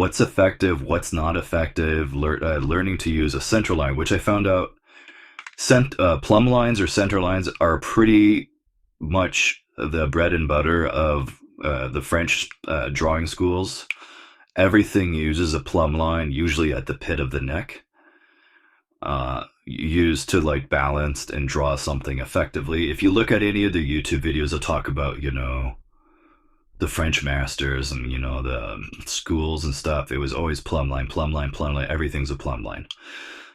what's effective, what's not effective, learning to use a center line, which I found out plumb lines or center lines are pretty much the bread and butter of the French drawing schools. Everything uses a plumb line, usually at the pit of the neck, used to like balance and draw something effectively. If you look at any of the YouTube videos that talk about, the French masters and, the schools and stuff, it was always plumb line, plumb line, plumb line. Everything's a plumb line.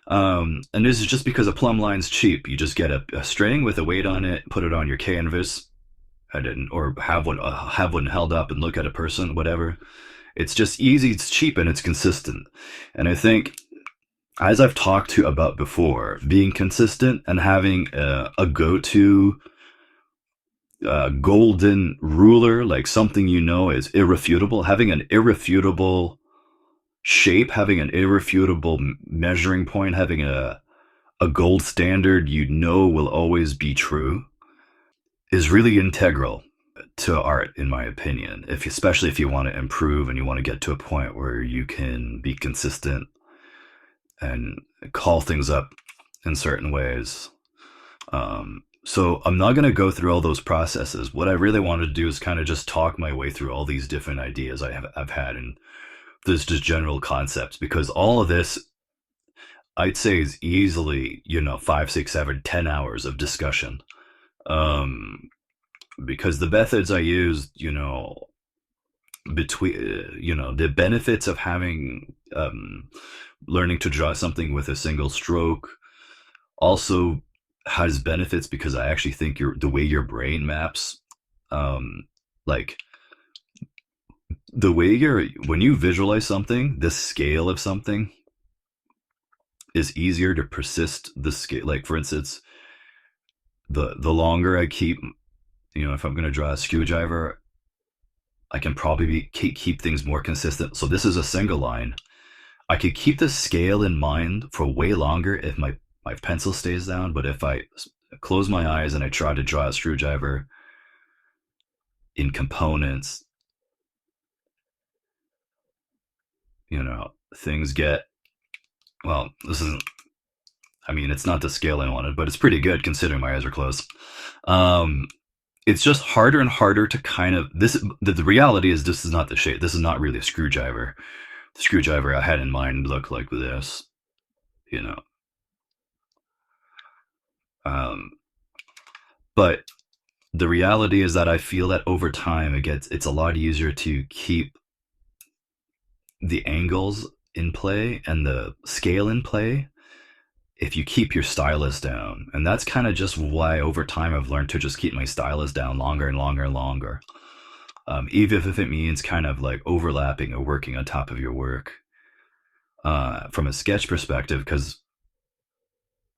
And this is just because a plumb line's cheap. You just get a string with a weight on it, put it on your canvas, or have one held up and look at a person, whatever. It's just easy, it's cheap, and it's consistent. And I think, as I've talked to about before, being consistent and having a go-to golden ruler, like something is irrefutable, having an irrefutable shape, having an irrefutable measuring point, having a gold standard will always be true, is really integral to art, in my opinion. Especially if you want to improve and you want to get to a point where you can be consistent and call things up in certain ways. So I'm not going to go through all those processes. What I really wanted to do is kind of just talk my way through all these different ideas I've had, and there's just general concepts, because all of this, I'd say, is easily 5, 6, 7, 10 hours of discussion. Because the methods I used, between the benefits of having learning to draw something with a single stroke also has benefits, because I actually think the way your brain maps, like the way when you visualize something, the scale of something is easier to persist. The scale, like for instance, the longer I keep, if I'm going to draw a screwdriver, I can probably keep things more consistent. So this is a single line. I could keep the scale in mind for way longer if my pencil stays down, but if I close my eyes and I try to draw a screwdriver in components, things get, well, it's not the scale I wanted, but it's pretty good considering my eyes are closed. It's just harder and harder to kind of, the reality is this is not the shape. This is not really a screwdriver. The screwdriver I had in mind looked like this, but the reality is that I feel that over time it's a lot easier to keep the angles in play and the scale in play if you keep your stylus down. And that's kind of just why over time I've learned to just keep my stylus down longer and longer and longer. Even if it means kind of like overlapping or working on top of your work, from a sketch perspective, because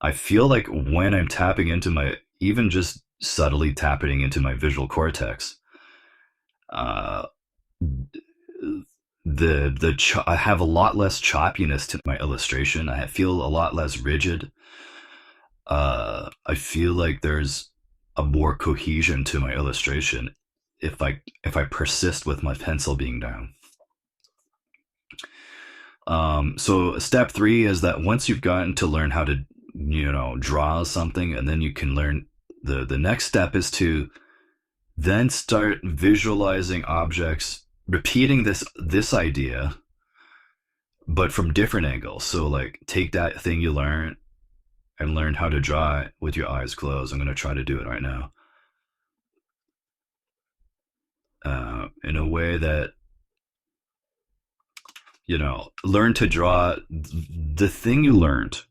I feel like when I'm tapping into even just subtly tapping into my visual cortex, I have a lot less choppiness to my illustration. I feel a lot less rigid. I feel like there's a more cohesion to my illustration if I persist with my pencil being down. So step 3 is that once you've gotten to learn how to draw something, and then you can learn, the next step is to then start visualizing objects, repeating this idea, but from different angles. So like take that thing you learn and learn how to draw it with your eyes closed. I'm going to try to do it right now. In a way that, learn to draw the thing you learned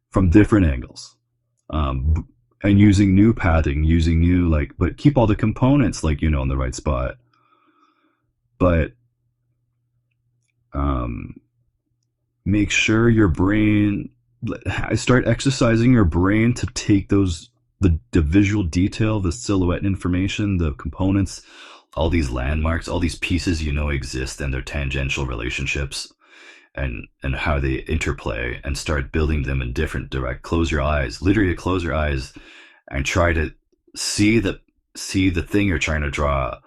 from different angles, and using new padding, using new, but keep all the components in the right spot. But make sure your brain, start exercising your brain to take the visual detail, the silhouette information, the components, all these landmarks, all these pieces exist, and their tangential relationships, and how they interplay, and start building them in different close your eyes, literally close your eyes, and try to see the thing you're trying to draw,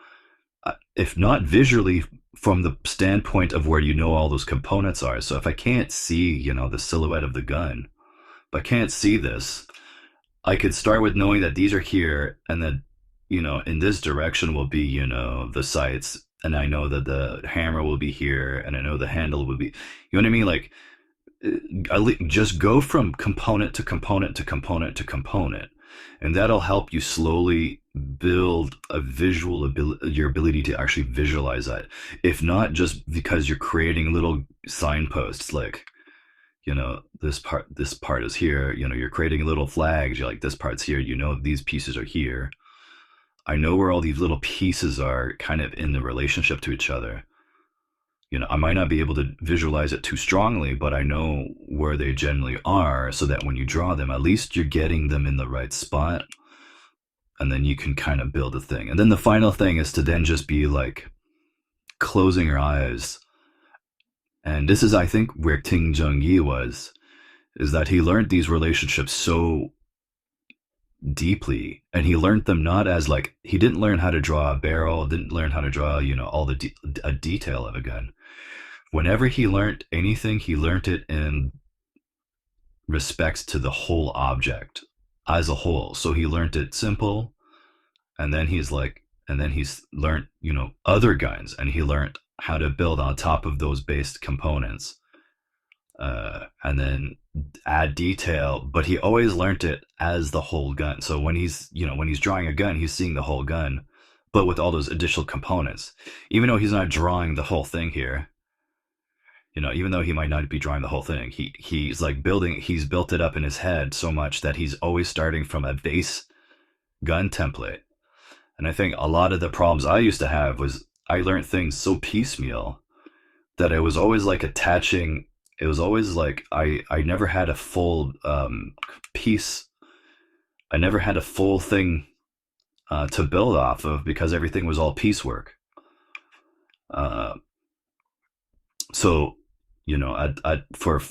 if not visually from the standpoint of where you know all those components are. So if I can't see, the silhouette of the gun, if I can't see this, I could start with knowing that these are here, and that, in this direction will be, the sights, and I know that the hammer will be here, and I know the handle will be, you know what I mean? Like, just go from component to component to component to component, and that'll help you slowly build a visual ability, your ability to actually visualize that. If not, just because you're creating little signposts, like, this part is here, you're creating little flags, you're like, this part's here, these pieces are here. I know where all these little pieces are kind of in the relationship to each other. I might not be able to visualize it too strongly, but I know where they generally are, so that when you draw them, at least you're getting them in the right spot, and then you can kind of build a thing. And then the final thing is to then just be like closing your eyes. And this is, I think, where Ting Jung-yi was, is that he learned these relationships so deeply, and he learned them not as like, he didn't learn how to draw a barrel, didn't learn how to draw, all the a detail of a gun. Whenever he learned anything, he learned it in respects to the whole object as a whole. So he learned it simple, and then he's learned, other guns, and he learned how to build on top of those based components, and then add detail. But he always learned it as the whole gun. So when he's drawing a gun, he's seeing the whole gun, but with all those additional components. Even though he's not drawing the whole thing here, even though he might not be drawing the whole thing, he's built it up in his head so much that he's always starting from a base gun template. And I think a lot of the problems I used to have was I learned things so piecemeal that I was always like attaching. It was always like I never had a full piece. I never had a full thing to build off of, because everything was all piecework. So, for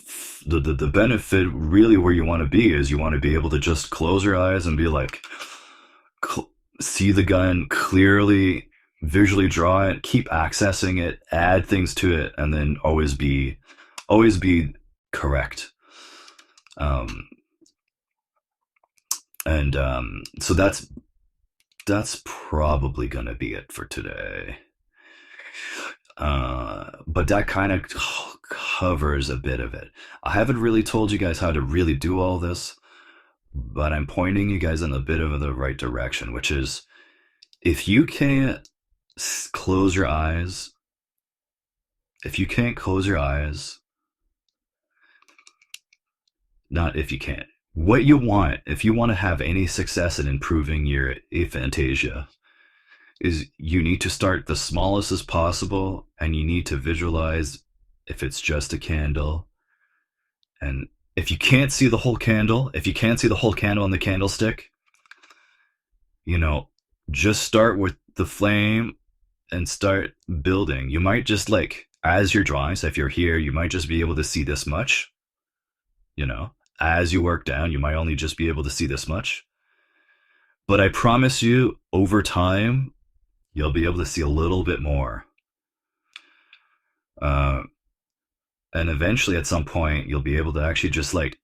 the benefit, really, where you want to be is you want to be able to just close your eyes and be like, see the gun clearly, visually draw it, keep accessing it, add things to it, and then always be correct. So that's probably gonna be it for today. But that kind of covers a bit of it. I haven't really told you guys how to really do all this, but I'm pointing you guys in a bit of the right direction, which is, if you can't close your eyes, not if you can't, what you want, if you want to have any success in improving your aphantasia, is you need to start the smallest as possible, and you need to visualize if it's just a candle. And if you can't see the whole candle, in the candlestick, just start with the flame and start building. You might just, like, as you're drawing, so if you're here, you might just be able to see this much. As you work down, you might only just be able to see this much. But I promise you, over time, you'll be able to see a little bit more. And eventually, at some point, you'll be able to actually just, like,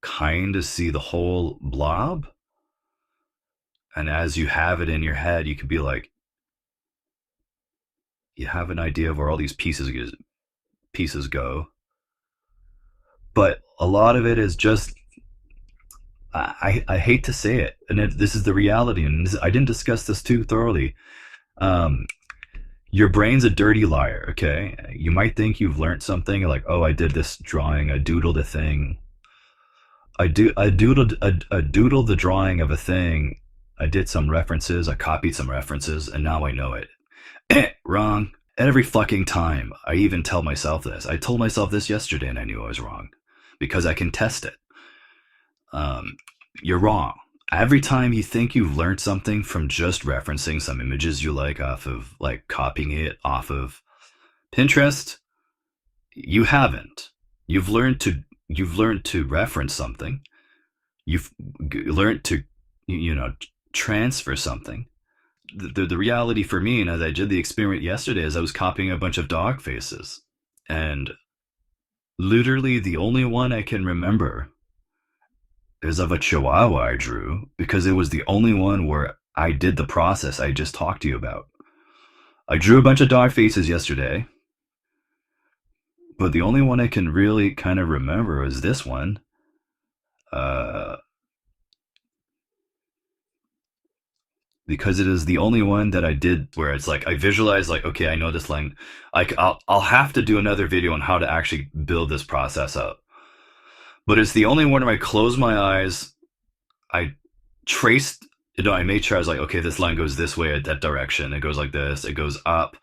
kind of see the whole blob. And as you have it in your head, you could be like, you have an idea of where all these pieces go. But a lot of it is just, I hate to say it, and this is the reality, and I didn't discuss this too thoroughly. Your brain's a dirty liar, okay? You might think you've learned something, like, oh, I did this drawing, I doodled a thing. I doodled the drawing of a thing. I did some references, I copied some references, and now I know it. Wrong. Every fucking time. I even tell myself this. I told myself this yesterday, and I knew I was wrong, because I can test it. You're wrong. Every time you think you've learned something from just referencing some images you like off of, like, copying it off of Pinterest, you haven't. You've learned to reference something. You've learned to, transfer something, the reality for me, and as I did the experiment yesterday, is I was copying a bunch of dog faces, and literally the only one I can remember is of a chihuahua I drew, because it was the only one where I did the process I just talked to you about. I drew a bunch of dog faces yesterday, but the only one I can really kind of remember is this one. Uh, because it is the only one that I did where it's like I visualize like, okay, I know this line. I'll have to do another video on how to actually build this process up. But it's the only one where I close my eyes, I traced, I made sure I was like, okay, this line goes this way at that direction. It goes like this. It goes up,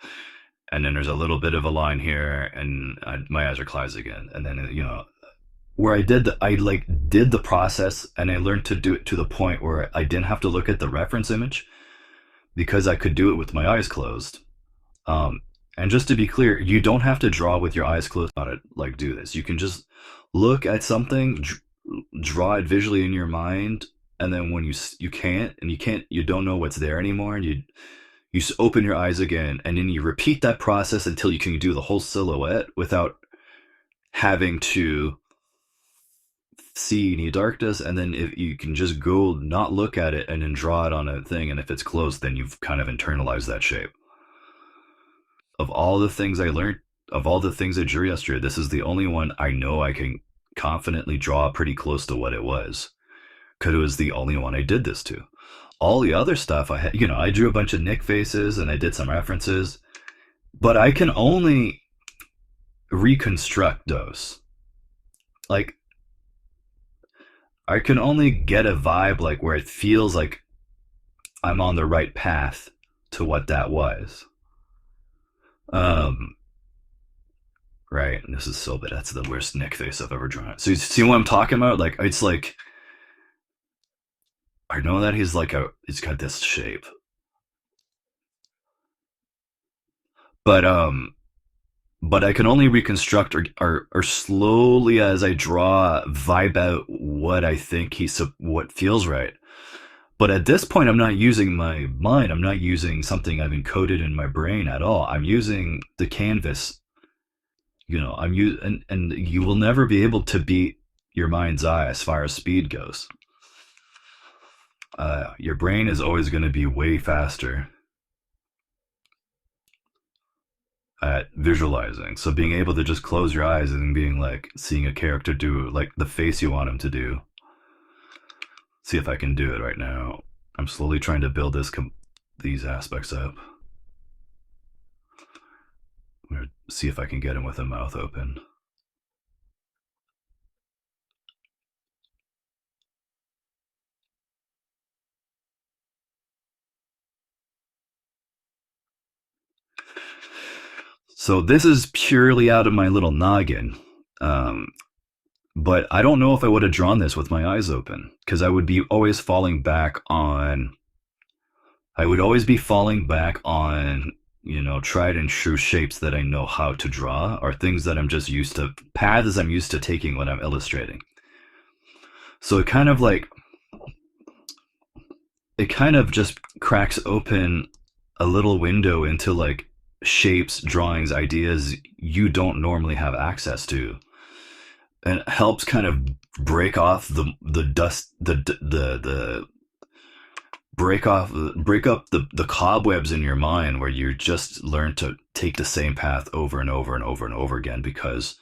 and then there's a little bit of a line here, and my eyes are closed again. And then where I like did the process, and I learned to do it to the point where I didn't have to look at the reference image because I could do it with my eyes closed. And just to be clear, you don't have to draw with your eyes closed on it. Like do this. You can just look at something, draw it visually in your mind, and then when you don't know what's there anymore, and you just open your eyes again, and then you repeat that process until you can do the whole silhouette without having to see any darkness. And then if you can just go not look at it and then draw it on a thing, and if it's closed, then you've kind of internalized that shape. Of all the things I learned, of all the things I drew yesterday, this is the only one I know I can confidently draw pretty close to what it was, because it was the only one I did this to. All the other stuff I had, I drew a bunch of Nick faces and I did some references, but I can only reconstruct those. Like, I can only get a vibe like where it feels like I'm on the right path to what that was. Right, and this is so bad. That's the worst Nick face I've ever drawn. So you see what I'm talking about? Like, it's like, I know that he's got this shape. But I can only reconstruct or slowly as I draw vibe out what I think what feels right. But at this point, I'm not using my mind. I'm not using something I've encoded in my brain at all. I'm using the canvas. And you will never be able to beat your mind's eye as far as speed goes. Your brain is always going to be way faster at visualizing. So being able to just close your eyes and being like seeing a character do like the face you want him to do. See if I can do it right now. I'm slowly trying to build these aspects up. I'm gonna see if I can get him with a mouth open. So this is purely out of my little noggin. But I don't know if I would have drawn this with my eyes open, because I would be always falling back on. I would always be falling back on, tried and true shapes that I know how to draw, or things that I'm just used to, paths I'm used to taking when I'm illustrating. So it kind of just cracks open a little window into like shapes, drawings, ideas you don't normally have access to. And it helps kind of break off the dust, the break up the cobwebs in your mind where you just learn to take the same path over and over and over and over again, because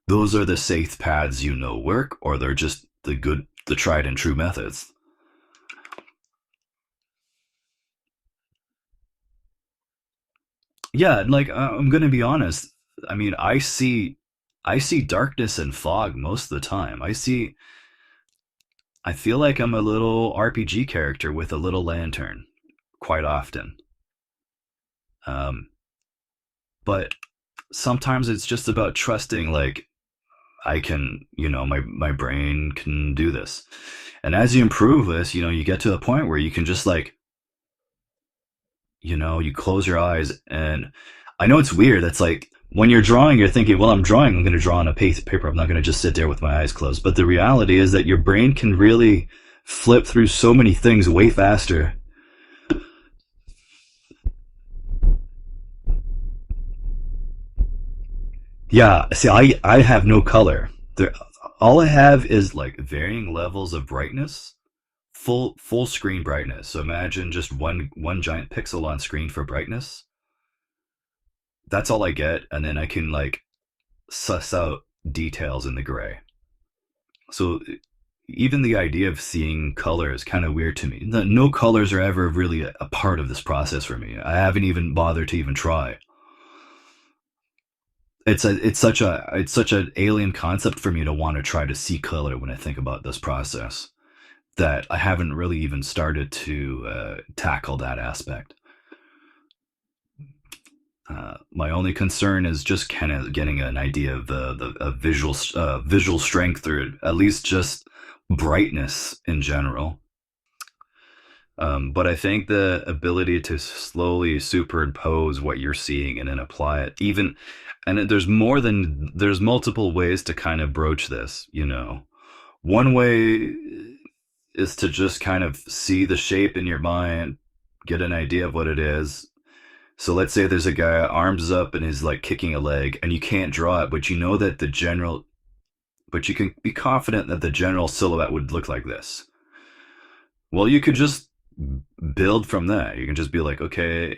those are the safe paths work, or they're just the tried and true methods. Yeah, like I'm gonna be honest. I mean, I see darkness and fog most of the time. I feel like I'm a little RPG character with a little lantern quite often. Um, but sometimes it's just about trusting, like, I can, my brain can do this. And as you improve this, you get to a point where you can just like, you close your eyes. And I know it's weird. It's like when you're drawing, you're thinking, well, I'm going to draw on a piece of paper. I'm not going to just sit there with my eyes closed. But the reality is that your brain can really flip through so many things way faster Yeah, see, I have no color. There, all I have is like varying levels of brightness, full screen brightness. So imagine just one giant pixel on screen for brightness. That's all I get, and then I can like suss out details in the gray. So even the idea of seeing color is kind of weird to me. No colors are ever really a part of this process for me. I haven't even bothered to even try. It's such an alien concept for me to want to try to see color when I think about this process, that I haven't really even started to tackle that aspect. My only concern is just kind of getting an idea of the visual strength, or at least just brightness in general. But I think the ability to slowly superimpose what you're seeing and then apply it, even, and there's multiple ways to kind of broach this. One way is to just kind of see the shape in your mind, get an idea of what it is. So let's say there's a guy arms up and is like kicking a leg, and you can't draw it, but you know that but you can be confident that the general silhouette would look like this. Well, you could just build from that. You can just be like, okay,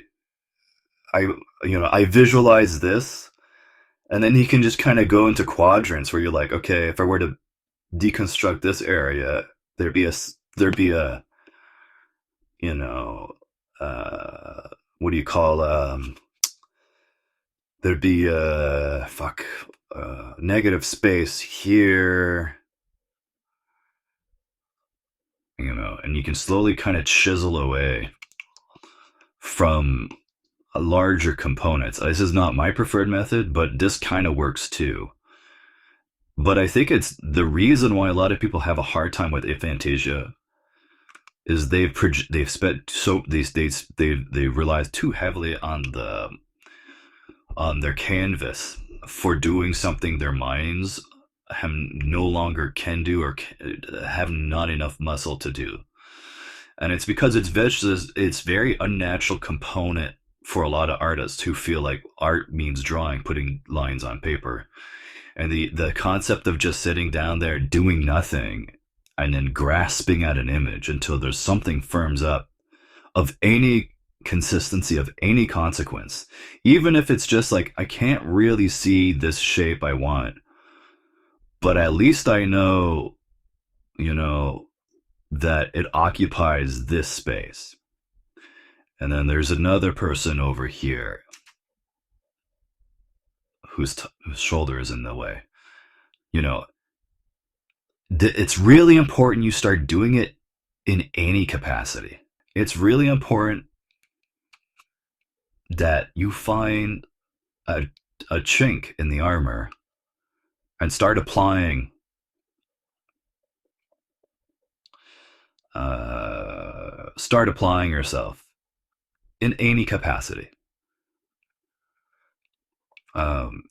I I visualize this, and then you can just kind of go into quadrants where you're like, okay, if I were to deconstruct this area, there'd be a you know what do you call there'd be a negative space here, and you can slowly kind of chisel away from larger components. This is not my preferred method, but this kind of works too. But I think it's the reason why a lot of people have a hard time with aphantasia is they've spent so these days they rely too heavily on their canvas for doing something their minds have no longer can do, or have not enough muscle to do. And it's because it's very unnatural component for a lot of artists who feel like art means drawing, putting lines on paper. And the concept of just sitting down there doing nothing and then grasping at an image until there's something firms up of any consistency, of any consequence, even if it's just like, I can't really see this shape I want, but at least I know, you know, that it occupies this space. And then there's another person over here whose shoulder is in the way. You know, it's really important you start doing it in any capacity. It's really important that you find a, a chink in the armor and start applying yourself in any capacity. Um,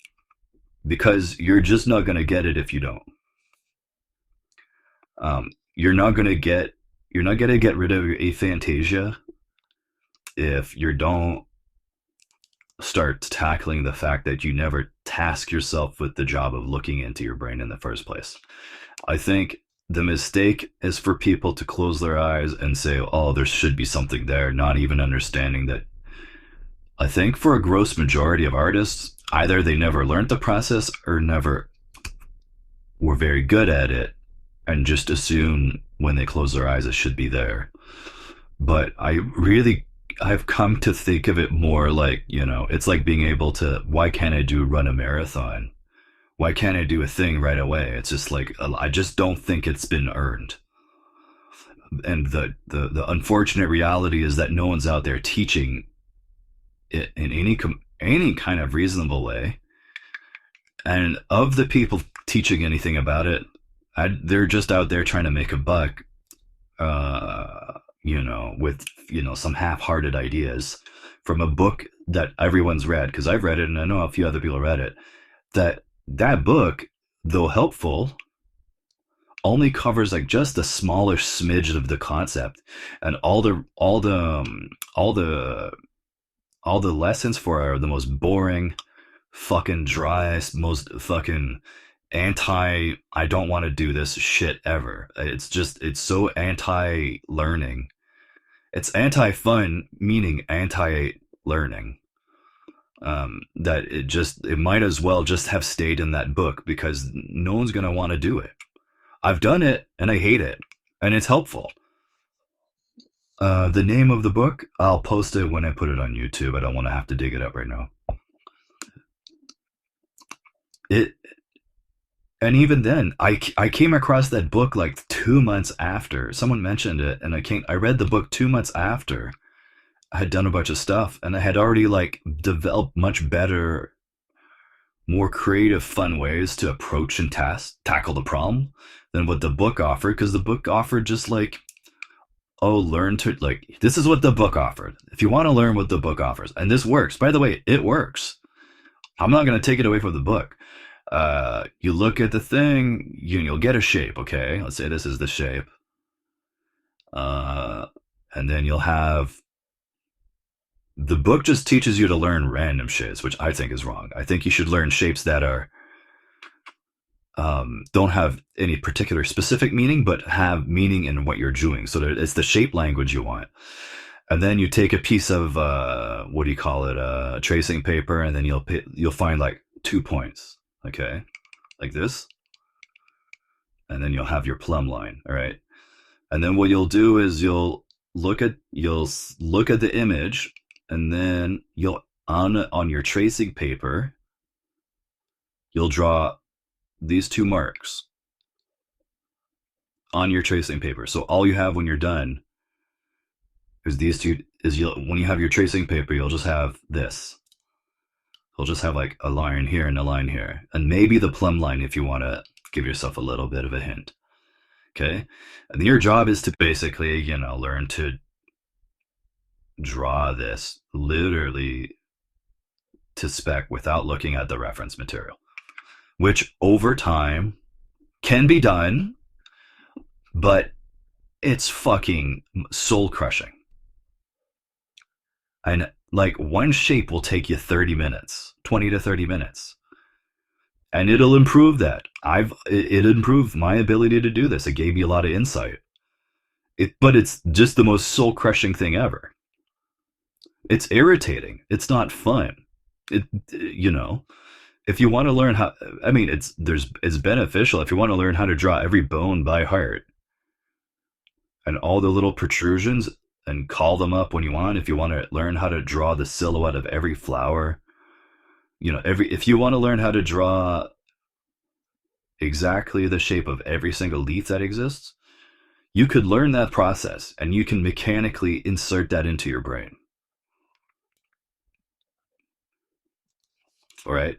because you're just not going to get it if you don't. You're not going to get rid of your aphantasia if you don't start tackling the fact that you never task yourself with the job of looking into your brain in the first place. I think the mistake is for people to close their eyes and say, oh, there should be something there, not even understanding that. I think for a gross majority of artists, either they never learned the process or never were very good at it and just assume when they close their eyes it should be there. But I've come to think of it more like, it's like being able to, why can't I run a marathon? Why can't I do a thing right away? It's just like, I just don't think it's been earned. And the unfortunate reality is that no one's out there teaching it in any kind of reasonable way. And of the people teaching anything about it, they're just out there trying to make a buck, with, some half-hearted ideas from a book that everyone's read, because I've read it and I know a few other people read it, that book, though helpful, only covers like just a smaller smidge of the concept, and all the lessons for are the most boring, fucking driest, most fucking anti, I don't want to do this shit ever. It's so anti learning. It's anti fun, meaning anti learning. That it might as well just have stayed in that book because no one's gonna want to do it. I've done it and I hate it, and it's helpful. The name of the book, I'll post it when I put it on YouTube. I don't want to have to dig it up right now. It and even then, I came across that book like 2 months after someone mentioned it, and I read the book 2 months after I had done a bunch of stuff, and I had already like developed much better, more creative, fun ways to approach and tackle the problem than what the book offered. Because the book offered just like, oh, learn to like, this is what the book offered. If you want to learn what the book offers, and this works, by the way, it works. I'm not going to take it away from the book. You look at the thing, you'll get a shape. Okay, let's say this is the shape, and then you'll have the book just teaches you to learn random shapes, which I think is wrong. I think you should learn shapes that are don't have any particular specific meaning, but have meaning in what you're doing. So that it's the shape language you want. And then you take a piece of what do you call it, tracing paper, and then you'll find like 2 points, okay, like this, and then you'll have your plumb line, all right. And then what you'll do is you'll look at the image, and then you'll on your tracing paper, you'll draw these 2 marks on your tracing paper. So all you have when you're done is these two. When you have your tracing paper, you'll just have this. You'll just have like a line here and a line here, and maybe the plumb line if you want to give yourself a little bit of a hint. Okay, and your job is to basically, learn to draw this literally to spec without looking at the reference material, which over time can be done, but it's fucking soul crushing. And like one shape will take you 30 minutes, 20 to 30 minutes. And it'll improve that. It improved my ability to do this. It gave me a lot of insight. But it's just the most soul crushing thing ever. It's irritating. It's not fun. If you want to learn how, it's beneficial if you want to learn how to draw every bone by heart and all the little protrusions and call them up when you want. If you want to learn how to draw the silhouette of every flower, if you want to learn how to draw exactly the shape of every single leaf that exists, you could learn that process and you can mechanically insert that into your brain. All right.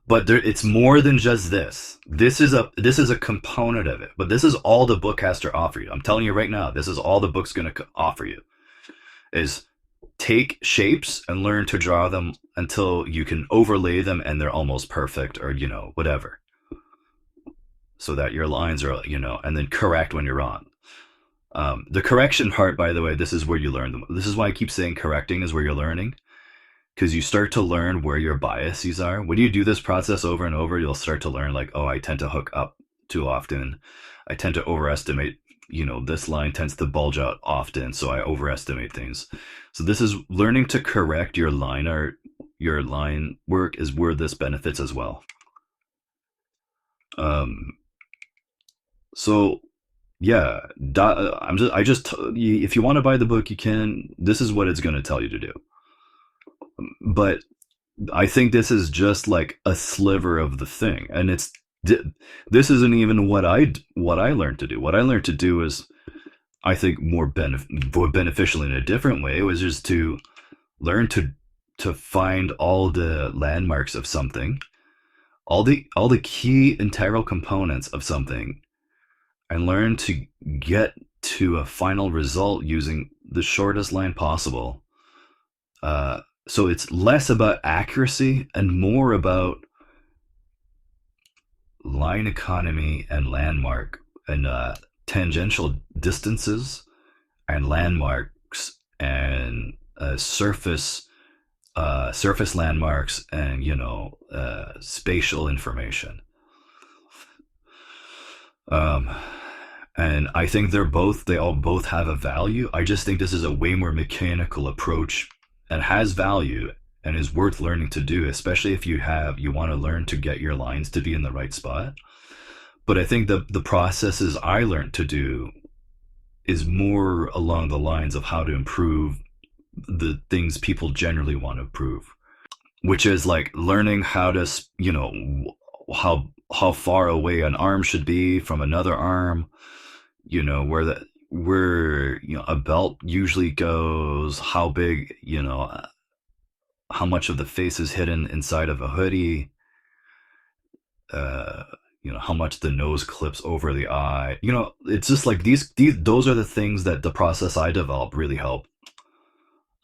But it's more than just this. This is a component of it. But this is all the book has to offer you. I'm telling you right now, this is all the book's going to offer you. Is take shapes and learn to draw them until you can overlay them and they're almost perfect, or whatever. So that your lines are, and then correct when you're wrong. The correction part, by the way, this is where you learn them. This is why I keep saying correcting is where you're learning. Because you start to learn where your biases are. When you do this process over and over, you'll start to learn like, oh, I tend to hook up too often. I tend to overestimate, this line tends to bulge out often, so I overestimate things. So this is learning to correct your line art. Your line work is where this benefits as well. So yeah, if you want to buy the book, you can. This is what it's going to tell you to do. But I think this is just like a sliver of the thing, and this isn't even what I learned to do. What I learned to do is, I think, more beneficial in a different way. It was just to learn to find all the landmarks of something, all the key integral components of something, and learn to get to a final result using the shortest line possible. So it's less about accuracy and more about line economy and landmark and tangential distances and landmarks and surface surface landmarks, and spatial information. Um, and I think they all both have a value. I just think this is a way more mechanical approach and has value and is worth learning to do, especially if you want to learn to get your lines to be in the right spot. But I think the processes I learned to do is more along the lines of how to improve the things people generally want to improve, which is like learning how to, how far away an arm should be from another arm, where a belt usually goes, how big, how much of the face is hidden inside of a hoodie, uh, how much the nose clips over the eye. It's just like these those are the things that the process I developed really help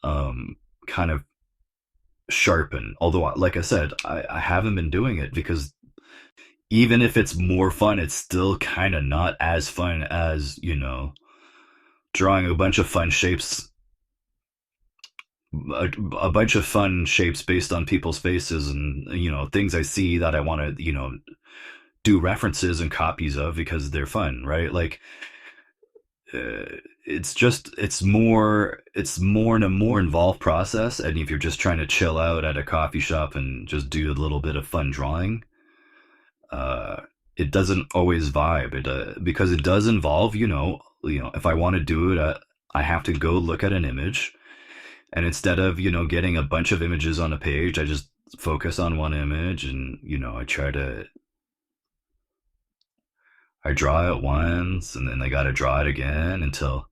kind of sharpen. Although, like I said, I haven't been doing it because even if it's more fun, it's still kind of not as fun as, drawing a bunch of fun shapes, a bunch of fun shapes based on people's faces and, things I see that I want to, do references and copies of because they're fun, right? Like, it's more in a more involved process. And if you're just trying to chill out at a coffee shop and just do a little bit of fun drawing, uh, it doesn't always vibe. Because it does involve, if I want to do it, I have to go look at an image, and instead of getting a bunch of images on a page, I just focus on one image, and I draw it once, and then I gotta draw it again until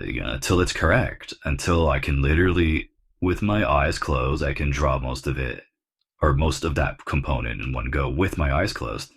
it's correct, until I can literally, with my eyes closed, I can draw most of it or most of that component in one go with my eyes closed.